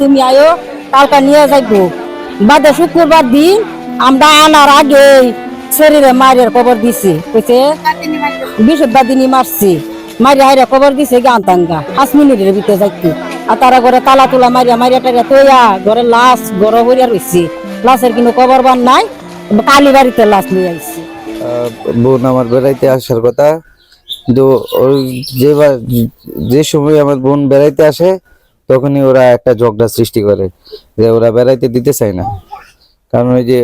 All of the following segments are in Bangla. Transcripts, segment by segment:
তুমি আয়ো কালকা নিয়ে যাইবো বাদে শুক্রবার দিন আমরা আনার আগে শরীরে মায়ের খবর দিছি কইছে বৃহস্পতিবার দিনই মারছি মারি হাইরে খবর দিছে গান্তাঙ্গা 5 মিনিটের ভিতরে যাইতে আর তারা ঘরে তালা তোলা মারিয়া মারিয়া টারিয়া তৈয়া ঘরে লাশ গড় হইয়া রয়েছে লাশের কিন্তু খবর বান নাই কালী বাড়িতে লাশ নিয়ে আইছি। বোন আমার বেড়াইতে আসার কথা কিন্তু যে সময় আমার বোন বেড়াইতে আসে তখনই ওরা একটা ঝগড়া সৃষ্টি করে যে ওরা বেড়াইতে দিতে চায় না। কারণ ওই যে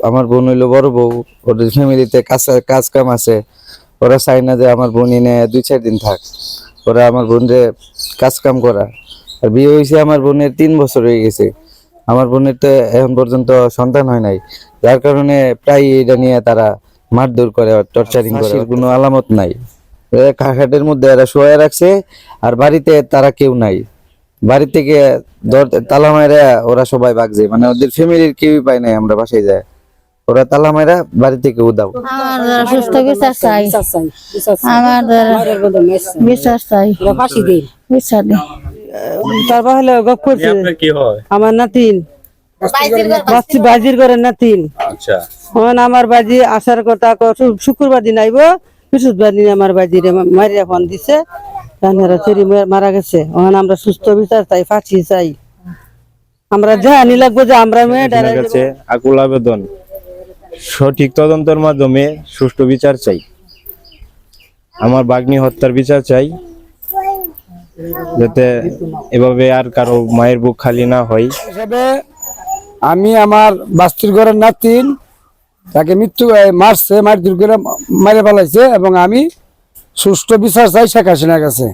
আমার বোন হইলো বড় বউ, ওদের ফ্যামিলিতে কাজ কাম আছে, ওরা চায় না যে আমার বোন এনে 2-4 দিন থাক। ওরা আমার বোনরে কাজ কাম করা। আর বিয়ে হয়েছে আমার বোনের 3 বছর হয়ে গেছে, আমার বোনের তো এখন পর্যন্ত সন্তান হয় নাই, যার কারণে প্রায় এটা নিয়ে তারা মারধর করে, টর্চারিং করে। কোনো আলামত নাই, খাটের মধ্যে এরা শোয়া রাখছে আর বাড়িতে তারা কেউ নাই। বাড়ি থেকে তালা মাইরা ওরা সবাই ভাগছে, মানে ওদের ফ্যামিলির কেউই পায় নাই। আমরা বাসায় যাই ওরা তালা মাইরা বাড়ি থেকে উদাও। আমার সুস্থ বিচার চাই, আমার বিচার চাই, বিচার দিন। তারপর হলো গপ করছে আমার নাতিন বাজির ঘরের নাতিন। আমার বাজি আসার কথা শুক্রবার দিন আইব, বৃহস্পতিবার দিন আমার বাজির মারিয়া ফোন দিছে, মারা গেছে। আমরা সুস্থ বিচার চাই, ফাঁসি চাই। আমরা জানি লাগবো যে আমরা মেয়েটার কাছে আকুল আবেদন, সঠিক তদন্তের মাধ্যমে সুষ্ঠু বিচার চাই। আমার বাগ্নি হত্যার বিচার চাই, যাতে এভাবে আর কারো মায়ের বুক খালি না হয়। আমি আমার বাস্তির ঘরের নাতিন তাকে মৃত্যু মারছে, মারধর করে মারে ফেলাইছে এবং আমি সুষ্ঠু বিচার চাই শেখ হাসিনার কাছে।